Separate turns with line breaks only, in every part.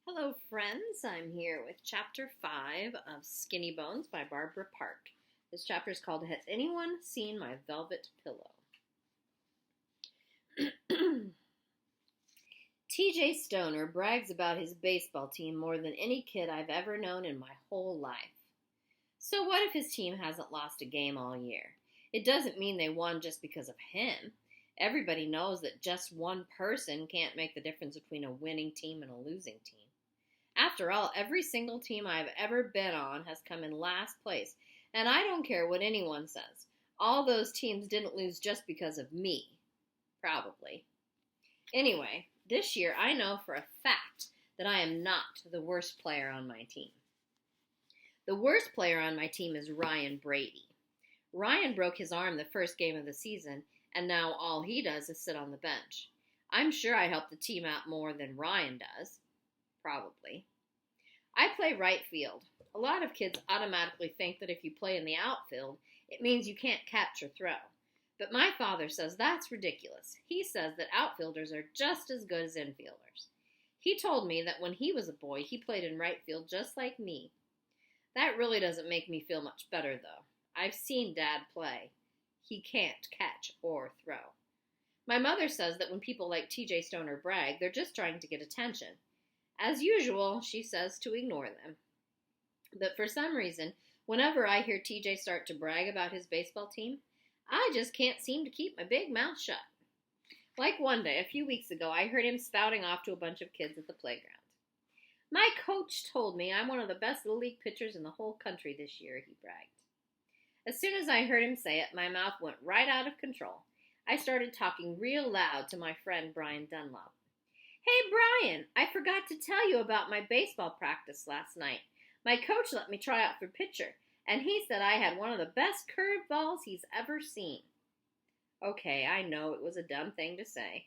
Hello, friends. I'm here with Chapter 5 of Skinnybones by Barbara Park. This chapter is called Has Anyone Seen My Velvet Pillow? TJ Stoner brags about his baseball team more than any kid I've ever known in my whole life. So what if his team hasn't lost a game all year? It doesn't mean they won just because of him. Everybody knows that just one person can't make the difference between a winning team and a losing team. After all, every single team I've ever been on has come in last place, and I don't care what anyone says. All those teams didn't lose just because of me. Probably. Anyway, this year I know for a fact that I am not the worst player on my team. The worst player on my team is Ryan Brady. Ryan broke his arm the first game of the season, and now all he does is sit on the bench. I'm sure I help the team out more than Ryan does. Probably. I play right field. A lot of kids automatically think that if you play in the outfield, it means you can't catch or throw. But my father says that's ridiculous. He says that outfielders are just as good as infielders. He told me that when he was a boy, he played in right field just like me. That really doesn't make me feel much better, though. I've seen Dad play. He can't catch or throw. My mother says that when people like TJ Stoner brag, they're just trying to get attention. As usual, she says to ignore them. But for some reason, whenever I hear TJ start to brag about his baseball team, I just can't seem to keep my big mouth shut. Like one day, a few weeks ago, I heard him spouting off to a bunch of kids at the playground. My coach told me I'm one of the best little league pitchers in the whole country this year, he bragged. As soon as I heard him say it, my mouth went right out of control. I started talking real loud to my friend Brian Dunlop. Hey, Brian, I forgot to tell you about my baseball practice last night. My coach let me try out for pitcher, and he said I had one of the best curveballs he's ever seen. Okay, I know it was a dumb thing to say,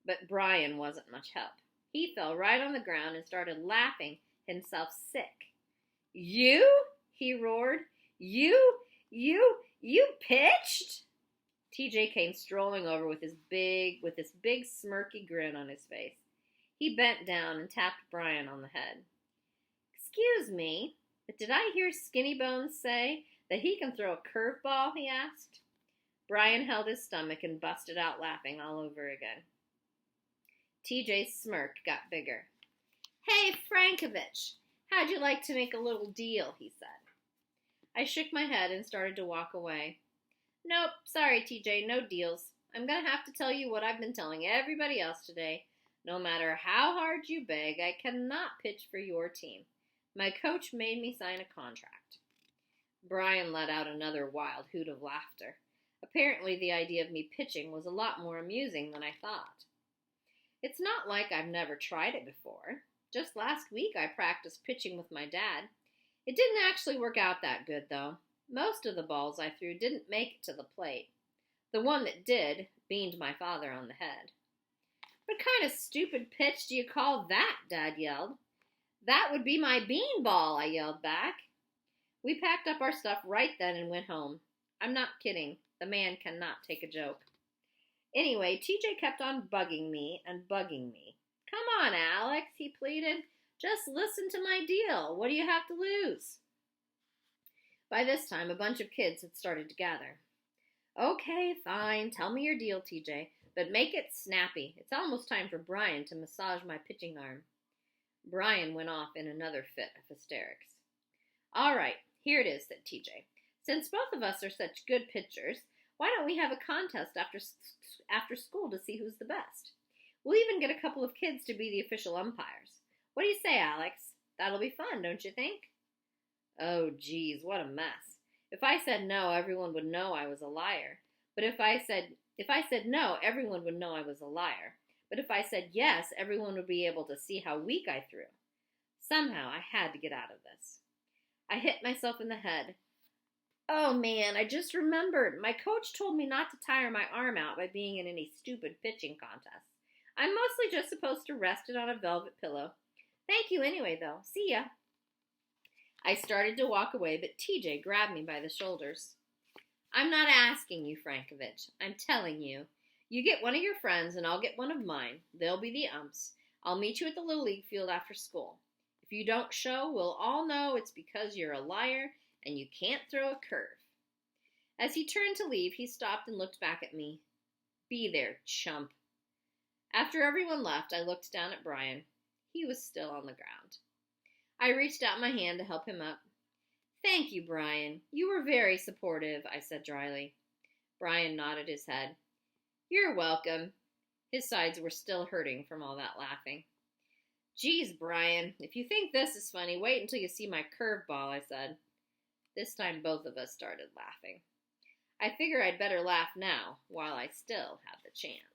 but Brian wasn't much help. He fell right on the ground and started laughing himself sick. You? He roared. You pitched? TJ came strolling over with this big smirky grin on his face. He bent down and tapped Brian on the head. Excuse me, but did I hear Skinnybones say that he can throw a curveball, he asked. Brian held his stomach and busted out laughing all over again. TJ's smirk got bigger. Hey, Frankovich, how'd you like to make a little deal, he said. I shook my head and started to walk away. Nope, sorry, TJ, no deals. I'm going to have to tell you what I've been telling everybody else today. No matter how hard you beg, I cannot pitch for your team. My coach made me sign a contract. Brian let out another wild hoot of laughter. Apparently the idea of me pitching was a lot more amusing than I thought. It's not like I've never tried it before. Just last week I practiced pitching with my dad. It didn't actually work out that good, though. Most of the balls I threw didn't make it to the plate. The one that did beamed my father on the head. What kind of stupid pitch do you call that? Dad yelled. That would be my beanball, I yelled back. We packed up our stuff right then and went home. I'm not kidding. The man cannot take a joke. Anyway, TJ kept on bugging me and bugging me. Come on, Alex, he pleaded. Just listen to my deal. What do you have to lose? By this time, a bunch of kids had started to gather. Okay, fine. Tell me your deal, TJ. But make it snappy. It's almost time for Brian to massage my pitching arm. Brian went off in another fit of hysterics. All right, here it is, said TJ. Since both of us are such good pitchers, why don't we have a contest after school to see who's the best? We'll even get a couple of kids to be the official umpires. What do you say, Alex? That'll be fun, don't you think? Oh, geez, what a mess. If I said no, everyone would know I was a liar. But if I said no, everyone would know I was a liar. But if I said yes, everyone would be able to see how weak I threw. Somehow I had to get out of this. I hit myself in the head. Oh man, I just remembered. My coach told me not to tire my arm out by being in any stupid pitching contests. I'm mostly just supposed to rest it on a velvet pillow. Thank you anyway, though. See ya. I started to walk away, but TJ grabbed me by the shoulders. I'm not asking you, Frankovich. I'm telling you. You get one of your friends, and I'll get one of mine. They'll be the umps. I'll meet you at the Little League field after school. If you don't show, we'll all know it's because you're a liar and you can't throw a curve." As he turned to leave, he stopped and looked back at me. "Be there, chump." After everyone left, I looked down at Brian. He was still on the ground. I reached out my hand to help him up. "Thank you, Brian. You were very supportive," I said dryly. Brian nodded his head. "You're welcome." His sides were still hurting from all that laughing. "Geez, Brian, if you think this is funny, wait until you see my curveball," I said. This time both of us started laughing. I figure I'd better laugh now while I still have the chance.